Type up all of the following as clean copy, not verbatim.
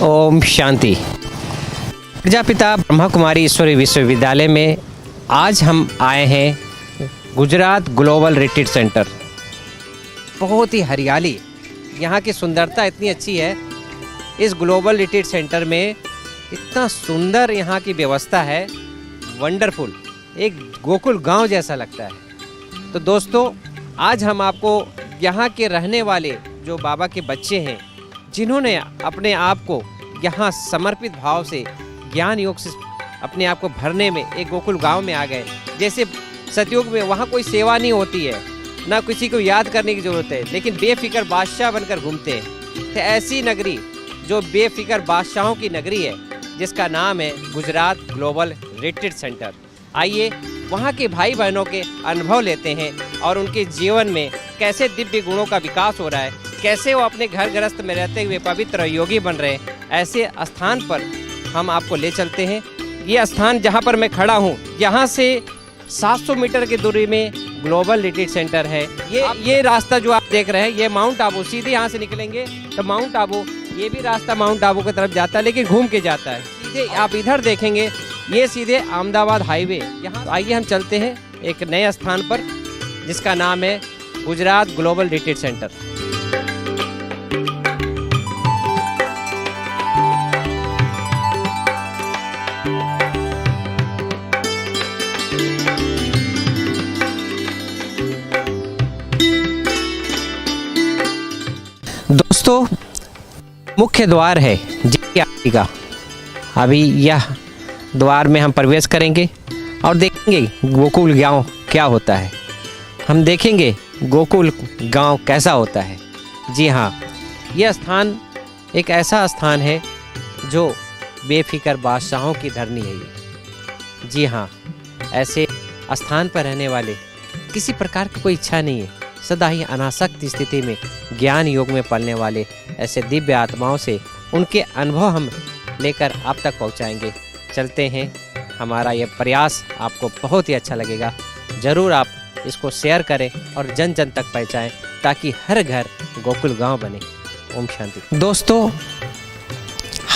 ओम शांति। प्रजापिता ब्रह्मा कुमारी ईश्वरी विश्वविद्यालय में आज हम आए हैं गुजरात ग्लोबल रिट्रीट सेंटर। बहुत ही हरियाली, यहाँ की सुंदरता इतनी अच्छी है। इस ग्लोबल रिट्रीट सेंटर में इतना सुंदर यहाँ की व्यवस्था है, वंडरफुल, एक गोकुल गांव जैसा लगता है। तो दोस्तों, आज हम आपको यहाँ के रहने वाले जो बाबा के बच्चे हैं, जिन्होंने अपने आप को यहाँ समर्पित भाव से ज्ञान योग से अपने आप को भरने में एक गोकुल गांव में आ गए। जैसे सतयुग में वहाँ कोई सेवा नहीं होती है, ना किसी को याद करने की ज़रूरत है, लेकिन बेफिक्र बादशाह बनकर घूमते हैं। तो ऐसी नगरी जो बेफिक्र बादशाहों की नगरी है, जिसका नाम है गुजरात ग्लोबल रिट्रीट सेंटर। आइए वहाँ के भाई बहनों के अनुभव लेते हैं और उनके जीवन में कैसे दिव्य गुणों का विकास हो रहा है, कैसे वो अपने घर गृहस्थ में रहते हुए पवित्र योगी बन रहे हैं। ऐसे स्थान पर हम आपको ले चलते हैं। ये स्थान जहाँ पर मैं खड़ा हूँ, यहाँ से 700 मीटर की दूरी में ग्लोबल रिट्रीट सेंटर है। ये रास्ता जो आप देख रहे हैं, ये माउंट आबू, सीधे यहाँ से निकलेंगे तो माउंट आबू, ये भी रास्ता माउंट आबू की तरफ जाता है, लेकिन घूम के जाता है। सीधे आप इधर देखेंगे, ये सीधे अहमदाबाद हाईवे। यहाँ आइए हम चलते हैं एक नए स्थान पर, जिसका नाम है गुजरात ग्लोबल रिट्रीट सेंटर। दोस्तों, मुख्य द्वार है जी का। अभी यह द्वार में हम प्रवेश करेंगे और देखेंगे गोकुल गांव क्या होता है। हम देखेंगे गोकुल गांव कैसा होता है। जी हाँ, यह स्थान एक ऐसा स्थान है जो बेफिक्र बादशाहों की धरनी है ये। जी हाँ, ऐसे स्थान पर रहने वाले किसी प्रकार की कोई इच्छा नहीं है, सदा ही अनासक्त स्थिति में ज्ञान योग में पलने वाले ऐसे दिव्य आत्माओं से उनके अनुभव हम लेकर आप तक पहुंचाएंगे। चलते हैं, हमारा यह प्रयास आपको बहुत ही अच्छा लगेगा। ज़रूर आप इसको शेयर करें और जन जन तक पहुंचाएं, ताकि हर घर गोकुल गांव बने। ओम शांति। दोस्तों,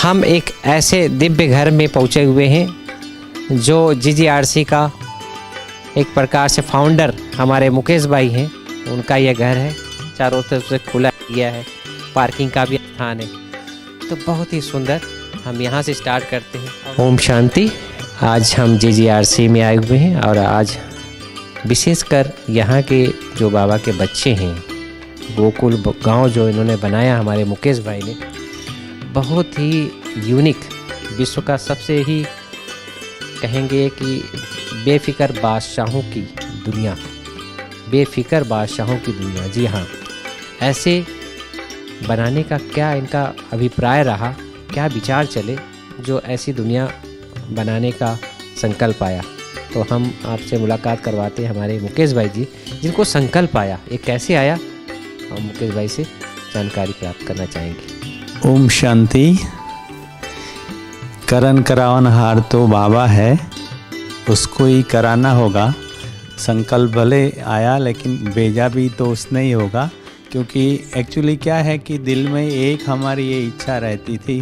हम एक ऐसे दिव्य घर में पहुंचे हुए हैं जो GGRC का एक प्रकार से फाउंडर हमारे मुकेश भाई हैं, उनका यह घर है। चारों तरफ से खुला गया है, पार्किंग का भी स्थान है। तो बहुत ही सुंदर, हम यहाँ से स्टार्ट करते हैं। ओम शांति। आज हम GGRC में आए हुए हैं और आज विशेषकर यहाँ के जो बाबा के बच्चे हैं, गोकुल गांव जो इन्होंने बनाया हमारे मुकेश भाई ने, बहुत ही यूनिक, विश्व का सबसे ही कहेंगे कि बेफिक्र बादशाहों की दुनिया, बेफिक्र बादशाहों की दुनिया। जी हाँ, ऐसे बनाने का क्या इनका अभिप्राय रहा, क्या विचार चले, जो ऐसी दुनिया बनाने का संकल्प आया। तो हम आपसे मुलाकात करवाते हैं हमारे मुकेश भाई जी, जिनको संकल्प आया, ये कैसे आया, हम मुकेश भाई से जानकारी प्राप्त करना चाहेंगे। ओम शांति। करन करावनहार तो बाबा है, उसको ही कराना होगा। संकल्प भले आया, लेकिन भेजा भी तो उसने ही होगा। क्योंकि एक्चुअली क्या है कि दिल में एक हमारी ये इच्छा रहती थी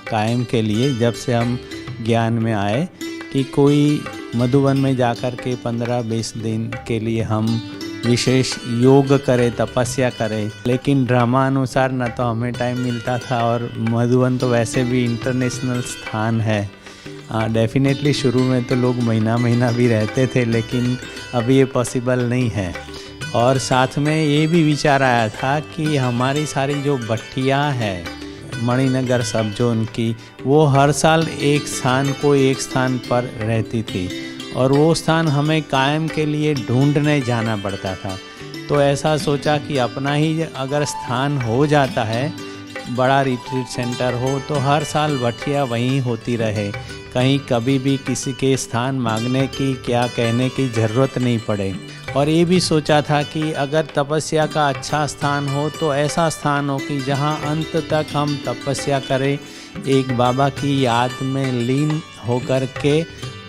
कायम के लिए, जब से हम ज्ञान में आए, कि कोई मधुबन में जाकर के 15-20 दिन के लिए हम विशेष योग करें, तपस्या करें। लेकिन ड्रामा अनुसार न तो हमें टाइम मिलता था, और मधुबन तो वैसे भी इंटरनेशनल स्थान है। डेफिनेटली शुरू में तो लोग महीना महीना भी रहते थे, लेकिन अभी ये पॉसिबल नहीं है। और साथ में ये भी विचार आया था कि हमारी सारी जो भट्टियाँ है, मणिनगर सब जोन की, वो हर साल एक स्थान पर रहती थी, और वो स्थान हमें कायम के लिए ढूंढने जाना पड़ता था। तो ऐसा सोचा कि अपना ही अगर स्थान हो जाता है, बड़ा रिट्रीट सेंटर हो, तो हर साल भट्टियाँ वहीं होती रहे, कहीं कभी भी किसी के स्थान मांगने की, क्या कहने की ज़रूरत नहीं पड़े। और ये भी सोचा था कि अगर तपस्या का अच्छा स्थान हो, तो ऐसा स्थान हो कि जहाँ अंत तक हम तपस्या करें, एक बाबा की याद में लीन होकर के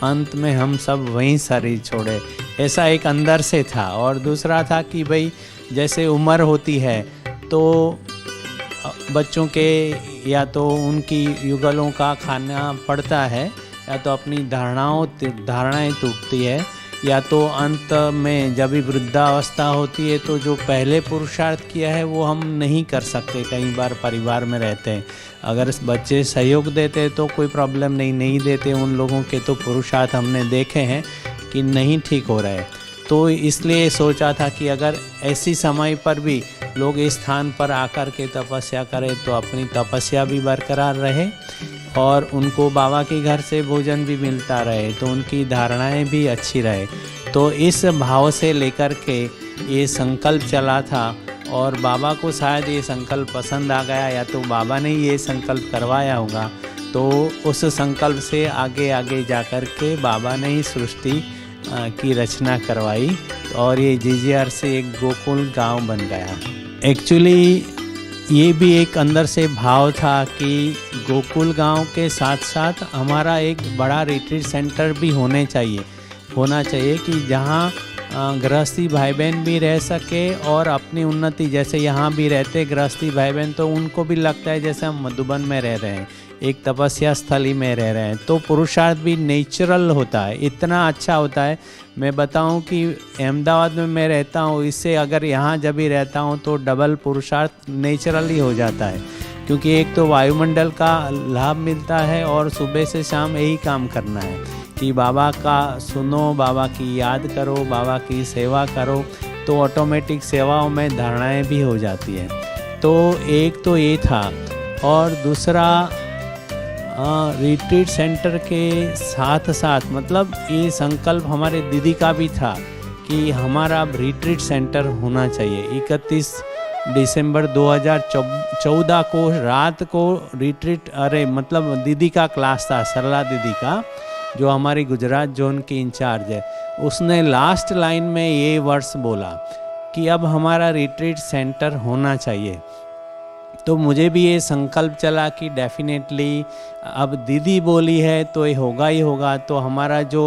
अंत में हम सब वहीं शरीर छोड़े। ऐसा एक अंदर से था। और दूसरा था कि भाई जैसे उम्र होती है तो बच्चों के या तो उनकी युगलों का खाना पड़ता है, या तो अपनी धारणाएं टूटती है, या तो अंत में जब भी वृद्धावस्था होती है तो जो पहले पुरुषार्थ किया है वो हम नहीं कर सकते। कई बार परिवार में रहते हैं, अगर बच्चे सहयोग देते तो कोई प्रॉब्लम नहीं देते, उन लोगों के तो पुरुषार्थ हमने देखे हैं कि नहीं ठीक हो रहे। तो इसलिए सोचा था कि अगर ऐसी समय पर भी लोग इस स्थान पर आकर के तपस्या करें तो अपनी तपस्या भी बरकरार रहे और उनको बाबा के घर से भोजन भी मिलता रहे, तो उनकी धारणाएं भी अच्छी रहे। तो इस भाव से लेकर के ये संकल्प चला था और बाबा को शायद ये संकल्प पसंद आ गया, या तो बाबा ने ये संकल्प करवाया होगा। तो उस संकल्प से आगे आगे जा कर के बाबा ने ही सृष्टि की रचना करवाई और ये जीजीआर से एक गोकुल गांव बन गया। एक्चुअली ये भी एक अंदर से भाव था कि गोकुल गांव के साथ साथ हमारा एक बड़ा रिट्रीट सेंटर भी होना चाहिए कि जहां गृहस्थी भाई बहन भी रह सके और अपनी उन्नति, जैसे यहाँ भी रहते गृहस्थी भाई बहन तो उनको भी लगता है जैसे हम मधुबन में रह रहे हैं, एक तपस्या स्थली में रह रहे हैं। तो पुरुषार्थ भी नेचुरल होता है, इतना अच्छा होता है। मैं बताऊं कि अहमदाबाद में मैं रहता हूं, इससे अगर यहाँ जब भी रहता हूं तो डबल पुरुषार्थ नेचुरली हो जाता है, क्योंकि एक तो वायुमंडल का लाभ मिलता है और सुबह से शाम यही काम करना है कि बाबा का सुनो, बाबा की याद करो, बाबा की सेवा करो, तो ऑटोमेटिक सेवाओं में धारणाएँ भी हो जाती हैं। तो एक तो ये था, और दूसरा रिट्रीट सेंटर के साथ साथ मतलब ये संकल्प हमारे दीदी का भी था कि हमारा रिट्रीट सेंटर होना चाहिए। 31 दिसंबर 2014 को रात को रिट्रीट, मतलब दीदी का क्लास था, सरला दीदी का, जो हमारी गुजरात जोन की इंचार्ज है, उसने लास्ट लाइन में ये वर्ड्स बोला कि अब हमारा रिट्रीट सेंटर होना चाहिए। तो मुझे भी ये संकल्प चला कि डेफिनेटली अब दीदी बोली है तो ये होगा ही होगा। तो हमारा जो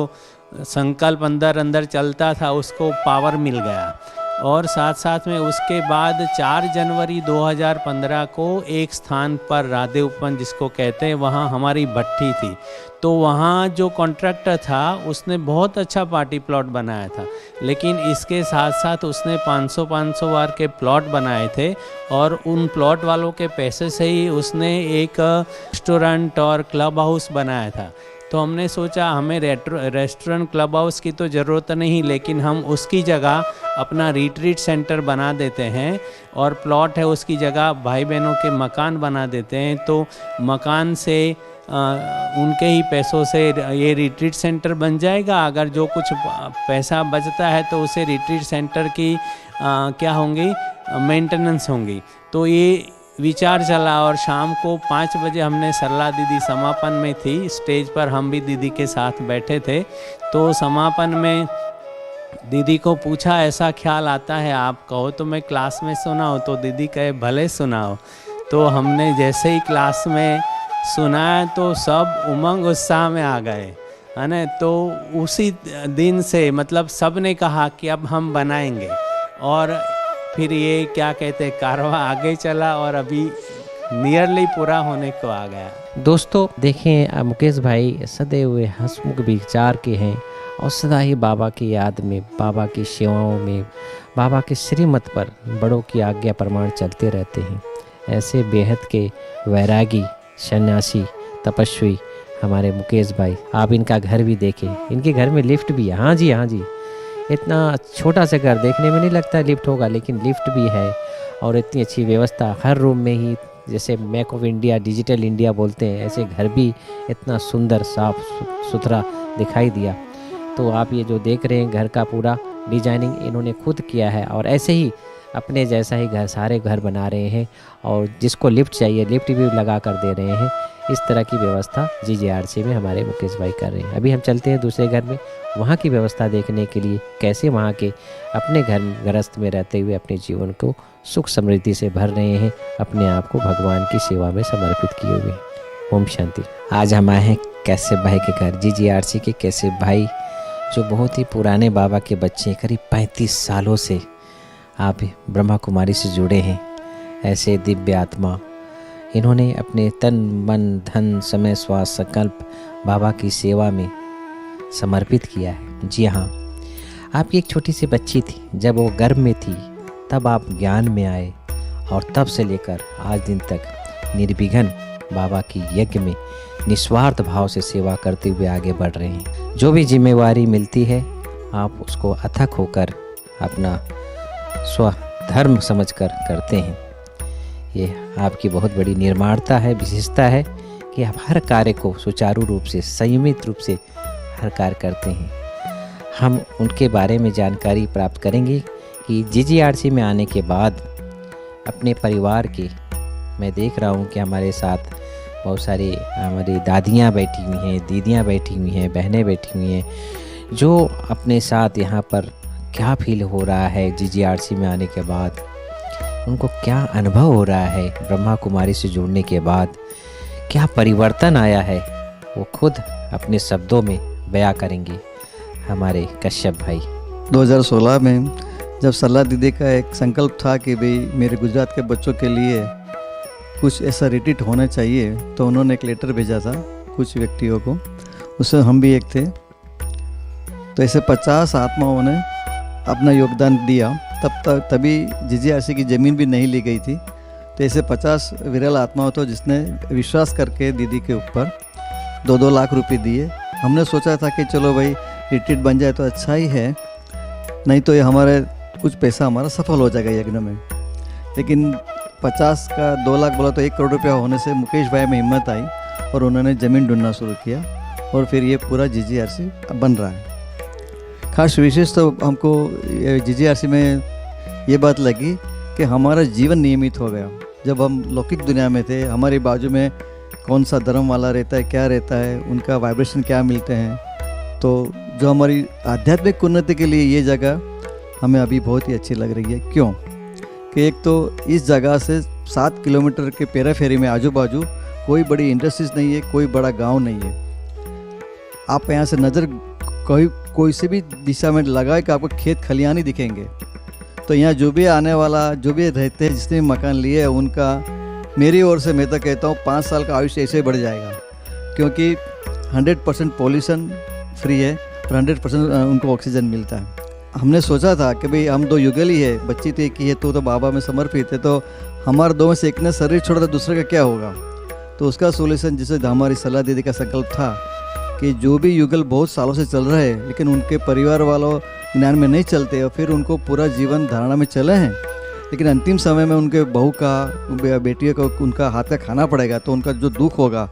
संकल्प अंदर अंदर चलता था उसको पावर मिल गया। और साथ साथ में उसके बाद 4 जनवरी 2015 को एक स्थान पर राधे उपवन जिसको कहते हैं, वहाँ हमारी भट्ठी थी। तो वहाँ जो कॉन्ट्रैक्टर था उसने बहुत अच्छा पार्टी प्लॉट बनाया था, लेकिन इसके साथ साथ उसने 500 वार के प्लॉट बनाए थे और उन प्लॉट वालों के पैसे से ही उसने एक रेस्टोरेंट और क्लब हाउस बनाया था। तो हमने सोचा हमें रेस्टोरेंट क्लब हाउस की तो ज़रूरत नहीं, लेकिन हम उसकी जगह अपना रिट्रीट सेंटर बना देते हैं और प्लॉट है उसकी जगह भाई बहनों के मकान बना देते हैं। तो मकान से उनके ही पैसों से ये रिट्रीट सेंटर बन जाएगा। अगर जो कुछ पैसा बचता है तो उसे रिट्रीट सेंटर की क्या होंगी, मेंटेनेंस होंगी। तो ये विचार चला और शाम को 5 बजे हमने सरला दीदी समापन में थी, स्टेज पर हम भी दीदी के साथ बैठे थे। तो समापन में दीदी को पूछा ऐसा ख्याल आता है आप कहो तो मैं क्लास में सुनाऊं, तो दीदी कहे भले सुनाओ। तो हमने जैसे ही क्लास में सुनाया तो सब उमंग उत्साह में आ गए, है ना। तो उसी दिन से मतलब सब ने कहा कि अब हम बनाएंगे, और फिर ये क्या कहते हैं कारवां आगे चला और अभी नियरली पूरा होने को आ गया। दोस्तों देखें, मुकेश भाई सदैव हंसमुख विचार के हैं और सदा ही बाबा की याद में, बाबा की सेवाओं में, बाबा के श्रीमत पर बड़ों की आज्ञा प्रमाण चलते रहते हैं। ऐसे बेहद के वैरागी, सन्यासी, तपस्वी हमारे मुकेश भाई, आप इनका घर भी देखें, इनके घर में लिफ्ट भी है। हाँ जी, हाँ जी, इतना छोटा सा घर देखने में नहीं लगता लिफ्ट होगा, लेकिन लिफ्ट भी है और इतनी अच्छी व्यवस्था हर रूम में ही, जैसे make of India, digital India बोलते हैं, ऐसे घर भी इतना सुंदर साफ सुथरा दिखाई दिया। तो आप ये जो देख रहे हैं घर का पूरा डिजाइनिंग इन्होंने खुद किया है और ऐसे ही अपने जैसा ही घर सारे घर बना रहे हैं और जिसको लिफ्ट चाहिए लिफ्ट भी लगा कर दे रहे हैं। इस तरह की व्यवस्था जीजीआरसी में हमारे मुकेश भाई कर रहे हैं। अभी हम चलते हैं दूसरे घर में, वहाँ की व्यवस्था देखने के लिए, कैसे वहाँ के अपने घर गृहस्थ में रहते हुए अपने जीवन को सुख समृद्धि से भर रहे हैं, अपने आप को भगवान की सेवा में समर्पित किए हुए। ओम शांति। आज हम आए हैं कैसेब भाई के घर, जीजीआरसी के कैसेब भाई, जो बहुत ही पुराने बाबा के बच्चे, करीब 35 सालों से आप ब्रह्मा कुमारी से जुड़े हैं। ऐसे दिव्य आत्मा, इन्होंने अपने तन मन धन समय श्वास संकल्प बाबा की सेवा में समर्पित किया है। जी हाँ, आपकी एक छोटी सी बच्ची थी, जब वो गर्भ में थी तब आप ज्ञान में आए और तब से लेकर आज दिन तक निर्विघ्न बाबा की यज्ञ में निस्वार्थ भाव से सेवा करते हुए आगे बढ़ रहे हैं। जो भी जिम्मेवारी मिलती है आप उसको अथक होकर अपना स्वधर्म समझकर करते हैं। ये आपकी बहुत बड़ी निर्माणता है, विशेषता है कि आप हर कार्य को सुचारू रूप से संयमित रूप से हर कार्य करते हैं। हम उनके बारे में जानकारी प्राप्त करेंगे कि जीजीआरसी में आने के बाद अपने परिवार के, मैं देख रहा हूँ कि हमारे साथ बहुत सारी हमारी दादियाँ बैठी हुई हैं, दीदियाँ बैठी हुई हैं, बहनें बैठी हुई हैं, जो अपने साथ यहाँ पर क्या फील हो रहा है जीजीआरसी में आने के बाद, उनको क्या अनुभव हो रहा है ब्रह्मा कुमारी से जुड़ने के बाद, क्या परिवर्तन आया है, वो खुद अपने शब्दों में बयां करेंगे हमारे कश्यप भाई। 2016 में जब सरला दीदी का एक संकल्प था कि भाई मेरे गुजरात के बच्चों के लिए कुछ ऐसा रिट्रीट होना चाहिए, तो उन्होंने एक लेटर भेजा था कुछ व्यक्तियों को, उसमें हम भी एक थे। तो ऐसे 50 आत्माओं ने अपना योगदान दिया। तभी जीजीआरसी की ज़मीन भी नहीं ली गई थी। तो ऐसे 50 विरल आत्माओं तो जिसने विश्वास करके दीदी के ऊपर 2-2 लाख रुपए दिए। हमने सोचा था कि चलो भाई रिट्रीट बन जाए तो अच्छा ही है, नहीं तो ये हमारे कुछ पैसा हमारा सफल हो जाएगा यज्ञ में। लेकिन 50 का 2 लाख बोला तो 1 करोड़ रुपया होने से मुकेश भाई में हिम्मत आई और उन्होंने ज़मीन ढूंढना शुरू किया और फिर ये पूरा जीजीआरसी बन रहा है। खास विशेष तो हमको जीजीआरसी में ये बात लगी कि हमारा जीवन नियमित हो गया। जब हम लौकिक दुनिया में थे, हमारे बाजू में कौन सा धर्म वाला रहता है, क्या रहता है, उनका वाइब्रेशन क्या मिलते हैं, तो जो हमारी आध्यात्मिक उन्नति के लिए ये जगह हमें अभी बहुत ही अच्छी लग रही है। क्यों कि एक तो इस जगह से 7 किलोमीटर के पेराफेरी में आजू बाजू कोई बड़ी इंडस्ट्रीज नहीं है, कोई बड़ा गांव नहीं है। आप यहाँ से नज़र कोई से भी दिशा में लगाए कि आपको खेत खलियान ही दिखेंगे। तो यहाँ जो भी आने वाला, जो भी रहते हैं, जिसने भी मकान लिए है, उनका मेरी ओर से मैं तो कहता हूँ 5 साल का आयुष्य ऐसे ही बढ़ जाएगा, क्योंकि 100% पॉल्यूशन फ्री है और 100% उनको ऑक्सीजन मिलता है। हमने सोचा था कि भाई हम 2 युगल ही है, बच्ची तो एक ही है, तो बाबा में समर्पित है, तो हमारे 2 में से एक ने शरीर छोड़ा तो दूसरे का क्या होगा। तो उसका सोल्यूशन, जिसे हमारी सलाह दीदी का संकल्प था कि जो भी युगल बहुत सालों से चल रहे हैं लेकिन उनके परिवार वालों ज्ञान में नहीं चलते और फिर उनको पूरा जीवन धारणा में चले हैं, लेकिन अंतिम समय में उनके बहू का, बेटियों को उनका हाथ का खाना पड़ेगा, तो उनका जो दुख होगा,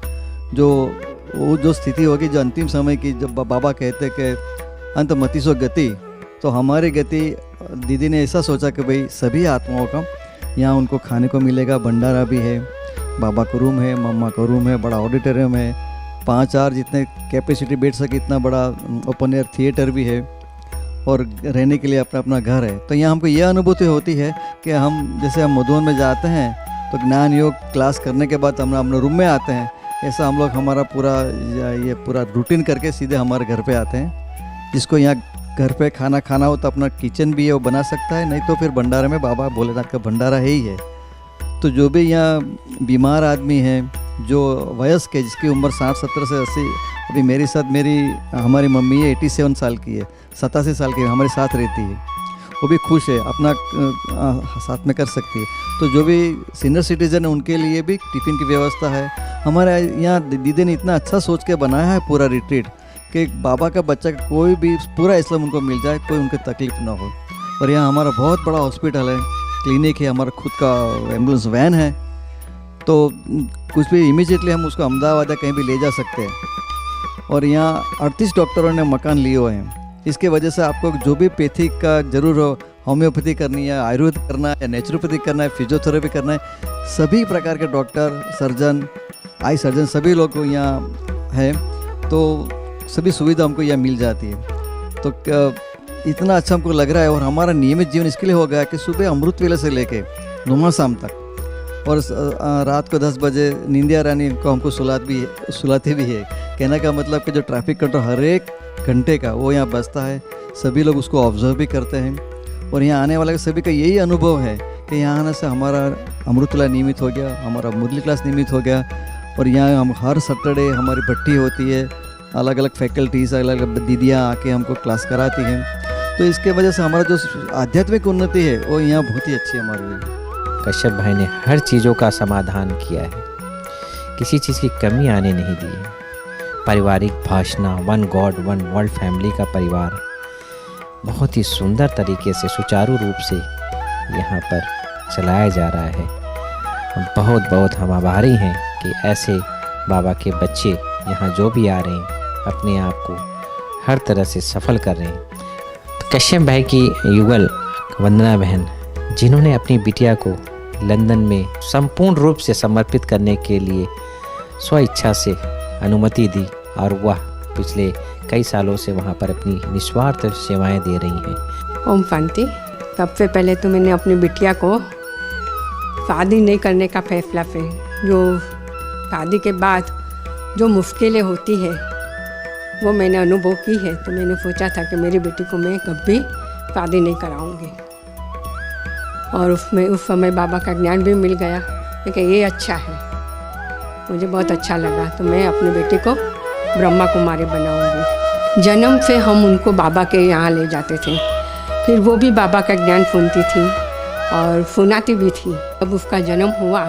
जो स्थिति होगी, जो अंतिम समय की, जब बाबा कहते कि अंत मतिसो गति, तो हमारी गति दीदी ने ऐसा सोचा कि भाई सभी आत्माओं का यहाँ उनको खाने को मिलेगा। भंडारा भी है, बाबा का रूम है, मम्मा का रूम है, बड़ा ऑडिटोरियम है, 5-4 जितने कैपेसिटी बैठ सके इतना बड़ा ओपन एयर थिएटर भी है और रहने के लिए अपना अपना घर है। तो यहाँ हमको यह अनुभूति होती है कि हम जैसे हम मधुबन में जाते हैं तो ज्ञान योग क्लास करने के बाद हम अपने रूम में आते हैं, ऐसा हम लोग हमारा पूरा रूटीन करके सीधे हमारे घर पे आते हैं। जिसको यहाँ घर पे खाना खाना हो तो अपना किचन भी है, वो बना सकता है, नहीं तो फिर भंडारे में बाबा भोलेनाथ का भंडारा है ही है। तो जो भी यहाँ बीमार आदमी है, जो वयस्क है, जिसकी उम्र 60-70 से 80, अभी मेरे साथ हमारी मम्मी है 87 साल की है, 87 साल की हमारे साथ रहती है, वो भी खुश है, अपना साथ में कर सकती है। तो जो भी सीनियर सिटीजन है उनके लिए भी टिफ़िन की व्यवस्था है। हमारे यहाँ दीदी ने इतना अच्छा सोच के बनाया है पूरा रिट्रीट कि बाबा का बच्चा का कोई भी पूरा इस्लाम उनको मिल जाए, कोई उनकी तकलीफ ना हो। और यहाँ हमारा बहुत बड़ा हॉस्पिटल है, क्लिनिक है, हमारा खुद का एम्बुलेंस वैन है, तो कुछ भी इमीडिएटली हम उसको अहमदाबाद या कहीं भी ले जा सकते हैं। और यहाँ 38 डॉक्टरों ने मकान लिए हुए हैं। इसके वजह से आपको जो भी पैथिक का जरूर हो, होम्योपैथी करनी है, आयुर्वेद करना है, या नेचुरोपैथी करना है, फिजियोथेरेपी करना है, सभी प्रकार के डॉक्टर, सर्जन, आई सर्जन सभी लोग यहाँ हैं, तो सभी सुविधा हमको यहाँ मिल जाती है। तो इतना अच्छा हमको लग रहा है। और हमारा नियमित जीवन इसके लिए हो गया कि सुबह अमृत वेले से लेके नुमा शाम तक, और रात को 10 बजे निंदिया रानी को हमको सुलाते भी है। कहने का मतलब कि जो ट्रैफिक कंट्रोल हर एक घंटे का वो यहाँ बजता है, सभी लोग उसको ऑब्जर्व भी करते हैं। और यहाँ आने वाले सभी का यही अनुभव है कि यहाँ आने से हमारा अमृतला नियमित हो गया, हमारा मुरली क्लास नियमित हो गया। और यहाँ हम हर सैटरडे हमारी भट्टी होती है, अलग अलग फैकल्टीज़, अलग अलग दीदियाँ आके हमको क्लास कराती हैं। तो इसके वजह से हमारा जो आध्यात्मिक उन्नति है वो यहाँ बहुत ही अच्छी है हमारे लिए। कश्यप भाई ने हर चीज़ों का समाधान किया है, किसी चीज़ की कमी आने नहीं दी है। पारिवारिक भाषणा, one god one world family का परिवार बहुत ही सुंदर तरीके से सुचारू रूप से यहाँ पर चलाया जा रहा है। हम बहुत बहुत हम आभारी हैं कि ऐसे बाबा के बच्चे यहाँ जो भी आ रहे हैं अपने आप को हर तरह से सफल कर रहे हैं। तो कश्यप भाई की युगल वंदना बहन, जिन्होंने अपनी बिटिया को लंदन में संपूर्ण रूप से समर्पित करने के लिए स्व इच्छा से अनुमति दी और वह पिछले कई सालों से वहाँ पर अपनी निस्वार्थ सेवाएं दे रही हैं। ओम शांति। सबसे पहले तो मैंने अपनी बिटिया को शादी नहीं करने का फैसला पे, जो शादी के बाद जो मुश्किलें होती है वो मैंने अनुभव की है, तो मैंने सोचा था कि मेरी बेटी को मैं कभी शादी नहीं कराऊंगी। और उसमें उस समय बाबा का ज्ञान भी मिल गया कि ये अच्छा है, मुझे बहुत अच्छा लगा। तो मैं अपनी बेटी को ब्रह्मा कुमारी बनाऊंगी। जन्म से हम उनको बाबा के यहाँ ले जाते थे, फिर वो भी बाबा का ज्ञान सुनती थी और सुनाती भी थी। अब उसका जन्म हुआ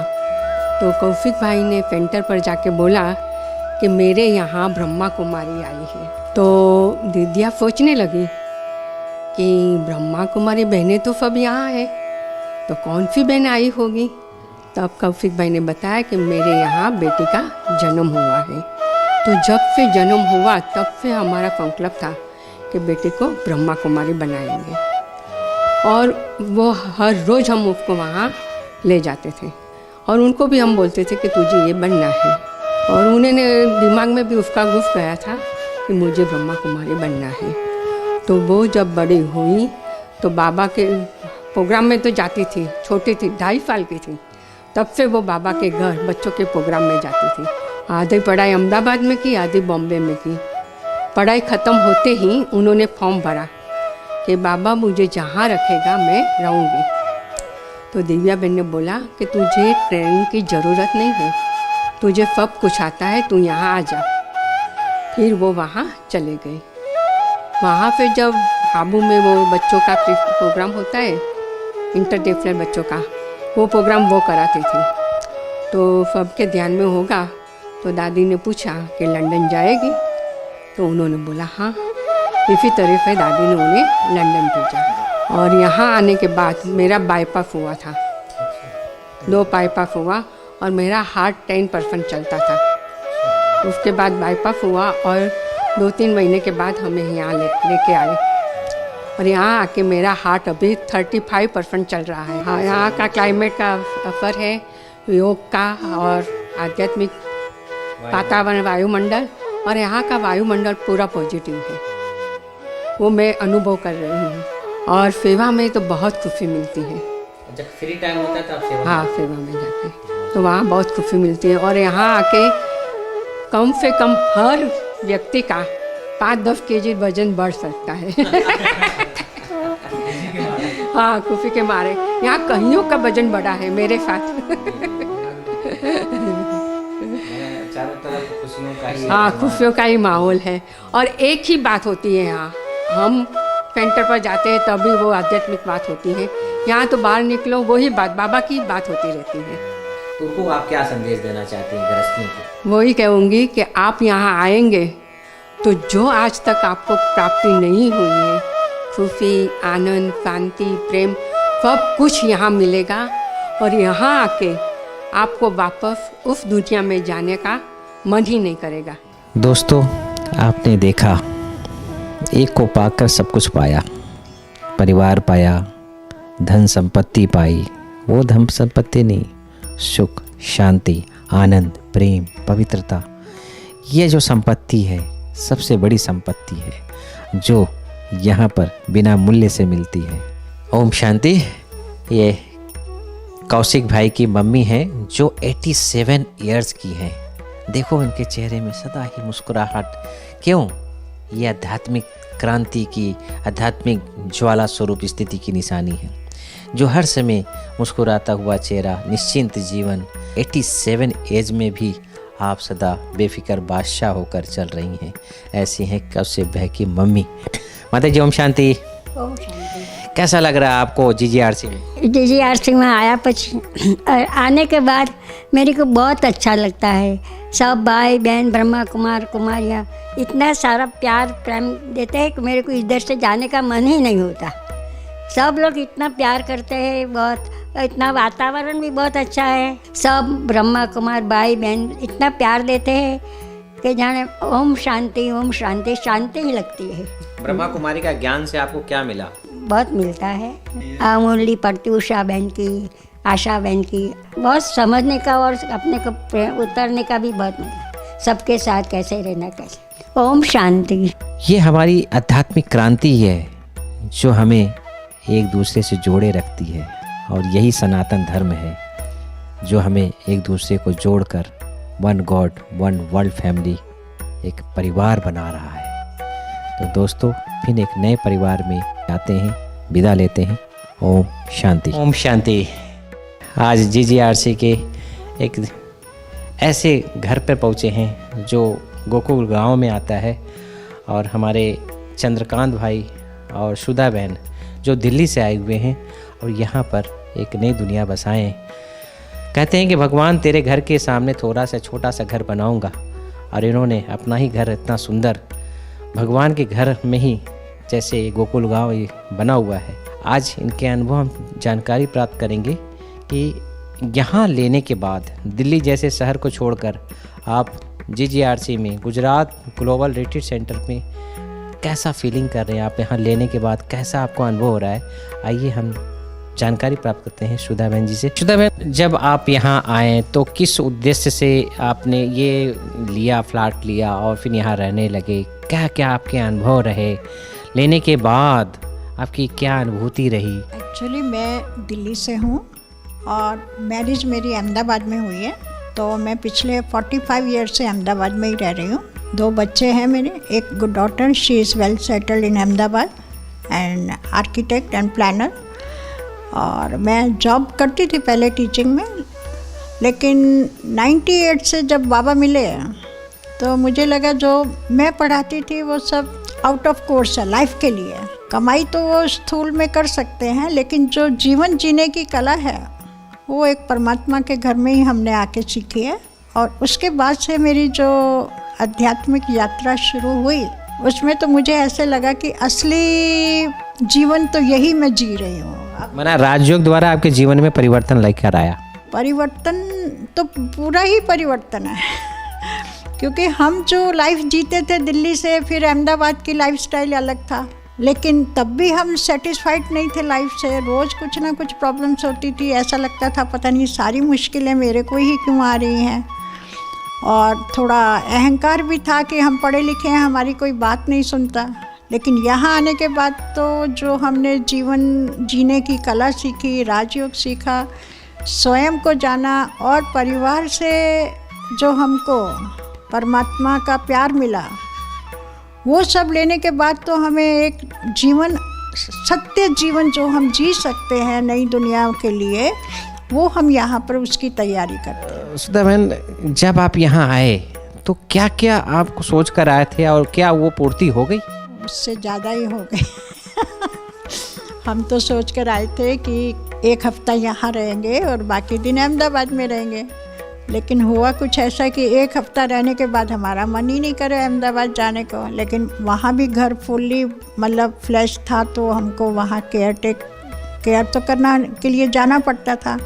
तो कौशिक भाई ने सेंटर पर जाके बोला कि मेरे यहाँ ब्रह्मा कुमारी आई है। तो दीदिया सोचने लगी कि ब्रह्मा कुमारी बहनें तो सब यहाँ है, तो कौन सी बहन आई होगी। तब कौशिक भाई ने बताया कि मेरे यहाँ बेटी का जन्म हुआ है। तो जब से जन्म हुआ तब से हमारा संकल्प था कि बेटी को ब्रह्मा कुमारी बनाएंगे। और वो हर रोज़ हम उसको वहाँ ले जाते थे और उनको भी हम बोलते थे कि तुझे ये बनना है। और उन्होंने दिमाग में भी उसका घुस गया था कि मुझे ब्रह्मा कुमारी बनना है। तो वो जब बड़ी हुई तो बाबा के प्रोग्राम में तो जाती थी, छोटी थी, 2.5 साल की थी, तब से वो बाबा के घर बच्चों के प्रोग्राम में जाती थी। आधी पढ़ाई अहमदाबाद में की, आधी बॉम्बे में की। पढ़ाई ख़त्म होते ही उन्होंने फॉर्म भरा कि बाबा मुझे जहाँ रखेगा मैं रहूँगी। तो दिव्या बहन ने बोला कि तुझे ट्रेनिंग की ज़रूरत नहीं है, तुझे सब कुछ आता है, तू यहाँ आ जा। फिर वो वहाँ चले गए। वहाँ पे जब काबू में वो बच्चों का प्रोग्राम होता है, इंटरनेशनल बच्चों का, वो प्रोग्राम वो कराती थी। तो सबके ध्यान में होगा तो दादी ने पूछा कि लंदन जाएगी, तो उन्होंने बोला हाँ। इसी तरह से दादी ने उन्हें लंदन भेजा। और यहाँ आने के बाद मेरा बाईपास हुआ था, 2 बाईपास हुआ और मेरा हार्ट 10% चलता था। उसके बाद बाईपास हुआ और 2-3 महीने के बाद हमें यहाँ लेके आए और यहाँ आके मेरा हार्ट अभी 35% चल रहा है। हाँ, यहाँ का क्लाइमेट का असर है, योग का और आध्यात्मिक वातावरण, वायुमंडल, और यहाँ का वायुमंडल पूरा पॉजिटिव है, वो मैं अनुभव कर रही हूँ। और सेवा में तो बहुत खुशी मिलती है। जब फ्री टाइम होता है तब सेवा? हाँ, सेवा में जाके तो वहाँ बहुत खुशी मिलती है। और यहाँ आके कम से कम हर व्यक्ति का 5-10 kg वजन बढ़ सकता है। हाँ, खुशी के मारे यहाँ कईयों का वजन बढ़ा है मेरे साथ। चारों तरफ खुशियों का ही, हाँ, खुशियों का ही माहौल है। और एक ही बात होती है यहाँ, हम सेंटर पर जाते हैं तभी वो आध्यात्मिक बात होती है। यहाँ तो बाहर निकलो वही बात, बाबा की बात होती रहती है। तो उनको आप क्या संदेश देना चाहती हैं गृहस्थियों को? वही कहूँगी कि आप यहाँ आएंगे तो जो आज तक आपको प्राप्ति नहीं हुई है, खुशी, आनंद, शांति, प्रेम, सब कुछ यहाँ मिलेगा। और यहाँ आके आपको वापस उस दुनिया में जाने का मन ही नहीं करेगा। दोस्तों, आपने देखा, एक को पाकर सब कुछ पाया, परिवार पाया, धन संपत्ति पाई। वो धन संपत्ति नहीं, सुख, शांति, आनंद, प्रेम, पवित्रता, ये जो संपत्ति है सबसे बड़ी संपत्ति है जो यहाँ पर बिना मूल्य से मिलती है। ओम शांति। ये कौशिक भाई की मम्मी हैं जो 87 इयर्स की हैं। देखो इनके चेहरे में सदा ही मुस्कुराहट। क्यों? ये आध्यात्मिक क्रांति की, आध्यात्मिक ज्वाला स्वरूप स्थिति की निशानी है। जो हर समय मुस्कुराता हुआ चेहरा, निश्चिंत जीवन। 87 एज में भी आप सदा बेफिक्र बादशाह होकर चल रही हैं। ऐसी हैं कौशिक भाई की मम्मी। माता जी ओम शांति। ओम शांति। कैसा लग रहा है आपको जीजीआरसी में? जीजीआरसी में आने के बाद मेरे को बहुत अच्छा लगता है। सब भाई बहन, ब्रह्मा कुमार कुमारियाँ इतना सारा प्यार प्रेम देते हैं कि मेरे को इधर से जाने का मन ही नहीं होता। सब लोग इतना प्यार करते हैं, बहुत इतना वातावरण भी बहुत अच्छा है। सब ब्रह्मा कुमार भाई बहन इतना प्यार देते हैं कि जाने ओम शांति शांति ही लगती है। ब्रह्मा कुमारी का ज्ञान से आपको क्या मिला? बहुत मिलता है। मुरली पढ़ती उषा बहन की, आशा बहन की, बहुत समझने का और अपने को उतरने का भी बहुत मिला। सबके साथ कैसे रहना, कैसे। ओम शांति। ये हमारी आध्यात्मिक क्रांति है जो हमें एक दूसरे से जोड़े रखती है, और यही सनातन धर्म है जो हमें एक दूसरे को जोड़कर one god one world family, एक परिवार बना रहा है। तो दोस्तों, फिर एक नए परिवार में आते हैं, विदा लेते हैं। ओम शांति। ओम शांति। आज जीजीआरसी के एक ऐसे घर पर पहुँचे हैं जो गोकुल गांव में आता है, और हमारे चंद्रकांत भाई और सुधा बहन जो दिल्ली से आए हुए हैं और यहाँ पर एक नई दुनिया बसाएं। कहते हैं कि भगवान तेरे घर के सामने थोड़ा सा छोटा सा घर बनाऊंगा, और इन्होंने अपना ही घर इतना सुंदर भगवान के घर में ही जैसे गोकुल गांव ये बना हुआ है। आज इनके अनुभव हम जानकारी प्राप्त करेंगे कि यहाँ लेने के बाद दिल्ली जैसे शहर को छोड़कर आप जीजीआरसी में, गुजरात ग्लोबल रिट्रीट सेंटर में कैसा फीलिंग कर रहे हैं आप यहाँ लेने के बाद, कैसा आपको अनुभव हो रहा है। आइए हम जानकारी प्राप्त करते हैं सुधा बहन जी से। सुधा बहन, जब आप यहाँ आए तो किस उद्देश्य से आपने ये लिया, फ्लैट लिया और फिर यहाँ रहने लगे? क्या क्या आपके अनुभव रहे लेने के बाद? आपकी क्या अनुभूति रही? एक्चुअली मैं दिल्ली से हूँ और मैरिज मेरी अहमदाबाद में हुई है, तो मैं पिछले 45 ईयर से अहमदाबाद में ही रह रही हूँ। 2 बच्चे हैं मेरे, एक good daughter, she is well settled in Ahmedabad and architect and planner. और मैं जॉब करती थी पहले टीचिंग में, लेकिन 98 से जब बाबा मिले तो मुझे लगा जो मैं पढ़ाती थी वो सब आउट ऑफ कोर्स है लाइफ के लिए। कमाई तो वो स्थूल में कर सकते हैं, लेकिन जो जीवन जीने की कला है वो एक परमात्मा के घर में ही हमने आके सीखी है। और उसके बाद से मेरी जो आध्यात्मिक यात्रा शुरू हुई, उसमें तो मुझे ऐसे लगा कि असली जीवन तो यही मैं जी रही हूँ। मना राजयोग द्वारा आपके जीवन में परिवर्तन लेकर आया? परिवर्तन तो पूरा ही परिवर्तन है, क्योंकि हम जो लाइफ जीते थे दिल्ली से, फिर अहमदाबाद की लाइफस्टाइल अलग था, लेकिन तब भी हम सेटिस्फाइड नहीं थे लाइफ से। रोज़ कुछ ना कुछ प्रॉब्लम्स होती थी, ऐसा लगता था पता नहीं सारी मुश्किलें मेरे को ही क्यों आ रही हैं। और थोड़ा अहंकार भी था कि हम पढ़े लिखे हैं, हमारी कोई बात नहीं सुनता। लेकिन यहाँ आने के बाद तो जो हमने जीवन जीने की कला सीखी, राजयोग सीखा, स्वयं को जाना, और परिवार से जो हमको परमात्मा का प्यार मिला, वो सब लेने के बाद तो हमें एक जीवन, सत्य जीवन जो हम जी सकते हैं नई दुनिया के लिए, वो हम यहाँ पर उसकी तैयारी करते हैं। सुधा बहन, जब आप यहाँ आए तो क्या क्या आपको सोच कर आए थे और क्या वो पूर्ति हो गई? उससे ज़्यादा ही हो गई। हम तो सोच कर आए थे कि 1 हफ्ता यहाँ रहेंगे और बाकी दिन अहमदाबाद में रहेंगे, लेकिन हुआ कुछ ऐसा कि 1 हफ्ता रहने के बाद हमारा मन ही नहीं करे अहमदाबाद जाने को। लेकिन वहाँ भी घर फुल्ली मतलब फ्लैश था, तो हमको वहाँ केयर तो करना के लिए जाना पड़ता था।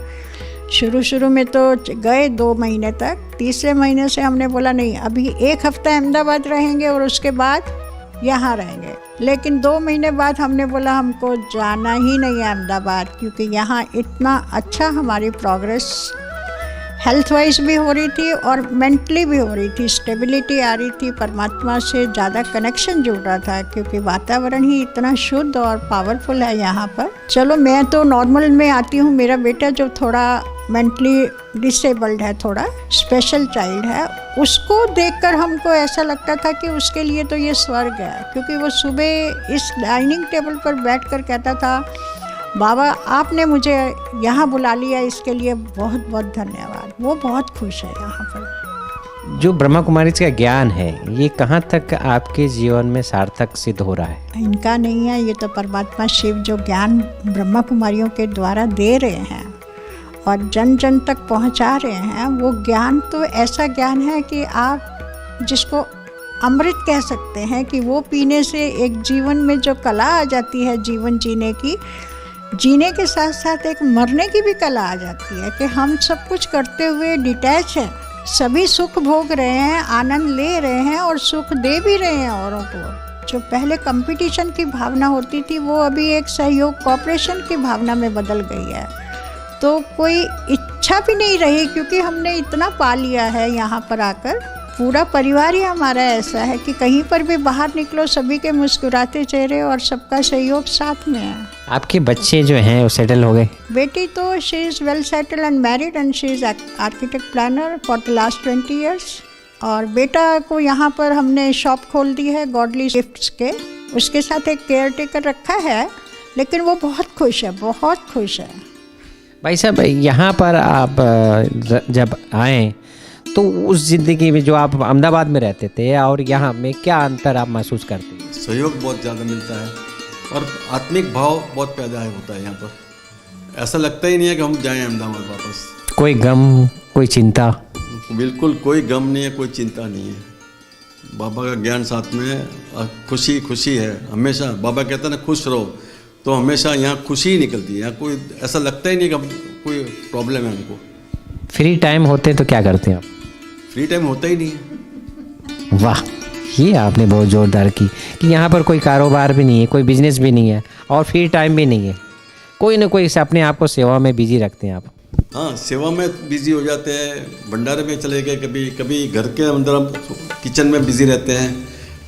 शुरू में तो गए 2 महीने तक, तीसरे महीने से हमने बोला नहीं, अभी 1 हफ्ता अहमदाबाद रहेंगे और उसके बाद यहाँ रहेंगे। लेकिन 2 महीने बाद हमने बोला हमको जाना ही नहीं है अहमदाबाद, क्योंकि यहाँ इतना अच्छा हमारी प्रोग्रेस हेल्थ वाइज भी हो रही थी और मेंटली भी हो रही थी, स्टेबिलिटी आ रही थी, परमात्मा से ज़्यादा कनेक्शन जुड़ रहा था, क्योंकि वातावरण ही इतना शुद्ध और पावरफुल है यहाँ पर। चलो मैं तो नॉर्मल में आती हूँ, मेरा बेटा जो थोड़ा मेंटली डिसेबल्ड है, थोड़ा स्पेशल चाइल्ड है, उसको देखकर हमको ऐसा लगता था कि उसके लिए तो ये स्वर्ग है, क्योंकि वो सुबह इस डाइनिंग टेबल पर बैठकर कहता था बाबा आपने मुझे यहाँ बुला लिया, इसके लिए बहुत बहुत धन्यवाद। वो बहुत खुश है यहाँ पर। जो ब्रह्मा कुमारी का ज्ञान है ये कहाँ तक आपके जीवन में सार्थक सिद्ध हो रहा है? इनका नहीं है, ये तो परमात्मा शिव जो ज्ञान ब्रह्मा कुमारियों के द्वारा दे रहे हैं और जन जन तक पहुंचा रहे हैं, वो ज्ञान तो ऐसा ज्ञान है कि आप जिसको अमृत कह सकते हैं कि वो पीने से एक जीवन में जो कला आ जाती है जीवन जीने की, जीने के साथ साथ एक मरने की भी कला आ जाती है कि हम सब कुछ करते हुए डिटैच हैं, सभी सुख भोग रहे हैं, आनंद ले रहे हैं और सुख दे भी रहे हैं औरों को। जो पहले कंपटीशन की भावना होती थी वो अभी एक सहयोग कॉपरेशन की भावना में बदल गई है। तो कोई इच्छा भी नहीं रही क्योंकि हमने इतना पा लिया है यहाँ पर आकर। पूरा परिवार ही हमारा ऐसा है कि कहीं पर भी बाहर निकलो सभी के मुस्कुराते चेहरे और सबका सहयोग साथ में है। आपके बच्चे जो हैं वो सेटल हो गए? बेटी तो she is well settle and married and she is architect planner for the last 20 years। और बेटा को यहाँ पर हमने शॉप खोल दी है गॉडली गिफ्ट्स के, उसके साथ एक केयर टेकर रखा है, लेकिन वो बहुत खुश है, बहुत खुश है। भाई साहब, यहाँ पर आप जब आए तो उस ज़िंदगी में जो आप अहमदाबाद में रहते थे और यहाँ में क्या अंतर आप महसूस करते हैं? सहयोग बहुत ज़्यादा मिलता है और आत्मिक भाव बहुत पैदा होता है यहाँ पर। ऐसा लगता ही नहीं है कि हम जाएं अहमदाबाद वापस। कोई गम, कोई चिंता? बिल्कुल कोई गम नहीं है, कोई चिंता नहीं है। बाबा का ज्ञान साथ में है, खुशी खुशी है हमेशा। बाबा कहता है ना खुश रहो, तो हमेशा यहाँ खुशी ही निकलती है। यहाँ कोई ऐसा लगता ही नहीं कि हम कोई प्रॉब्लम है हमको। फ्री टाइम होते तो क्या करते हैं आप? फ्री टाइम होता ही नहीं है। वाह, ये आपने बहुत ज़ोरदार की कि यहाँ पर कोई कारोबार भी नहीं है, कोई बिजनेस भी नहीं है और फ्री टाइम भी नहीं है। कोई ना कोई से अपने आप को सेवा में बिजी रखते हैं आप। हाँ, सेवा में बिजी हो जाते हैं, भंडारे में चले गए, कभी कभी घर के अंदर हम किचन में बिजी रहते हैं,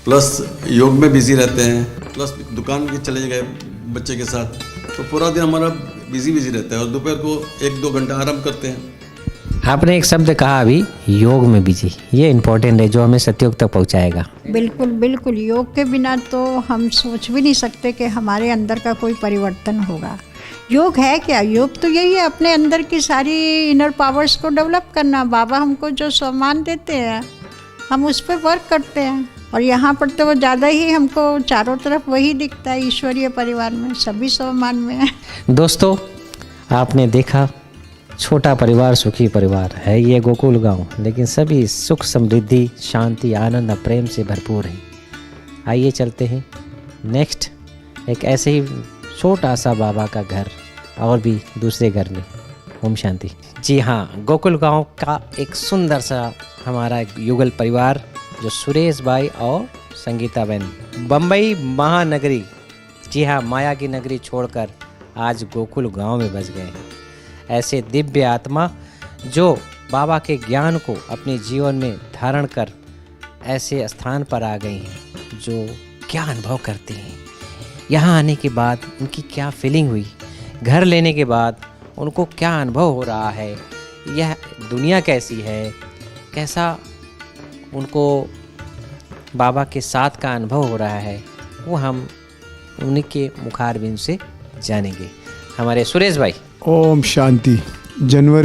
प्लस योग में बिजी रहते हैं, प्लस दुकान में चले गए बच्चे के साथ। तो पूरा दिन हमारा बिजी रहता है और दोपहर को 1-2 घंटा आराम करते हैं। आपने एक शब्द कहा अभी, योग में बिजी, ये इम्पोर्टेंट है जो हमें सत्योग तक पहुँचाएगा। बिल्कुल बिल्कुल, योग के बिना तो हम सोच भी नहीं सकते कि हमारे अंदर का कोई परिवर्तन होगा। योग है क्या? योग तो यही है, अपने अंदर की सारी इनर पावर्स को डेवलप करना। बाबा हमको जो सम्मान देते हैं हम उस पर वर्क करते हैं और यहाँ पर तो वो ज़्यादा ही हमको चारों तरफ वही दिखता है। ईश्वरीय परिवार में सभी सम्मान में है। दोस्तों, आपने देखा छोटा परिवार सुखी परिवार है ये गोकुल गांव, लेकिन सभी सुख समृद्धि शांति आनंद और प्रेम से भरपूर है। आइए चलते हैं नेक्स्ट एक ऐसे ही छोटा सा बाबा का घर और भी दूसरे घर में। ओम शांति। जी हाँ, गोकुल गांव का एक सुंदर सा हमारा एक युगल परिवार जो सुरेश भाई और संगीता बहन बम्बई महानगरी, जी हाँ माया की नगरी छोड़कर आज गोकुल गांव में बस गए हैं। ऐसे दिव्य आत्मा जो बाबा के ज्ञान को अपने जीवन में धारण कर ऐसे स्थान पर आ गई हैं, जो क्या अनुभव करते हैं यहाँ आने के बाद, उनकी क्या फीलिंग हुई, घर लेने के बाद उनको क्या अनुभव हो रहा है, यह दुनिया कैसी है, कैसा उनको बाबा के साथ का अनुभव हो रहा है, वो हम उनके मुखारबिंद से जानेंगे। हमारे सुरेश भाई। ओम शांति। जनवरी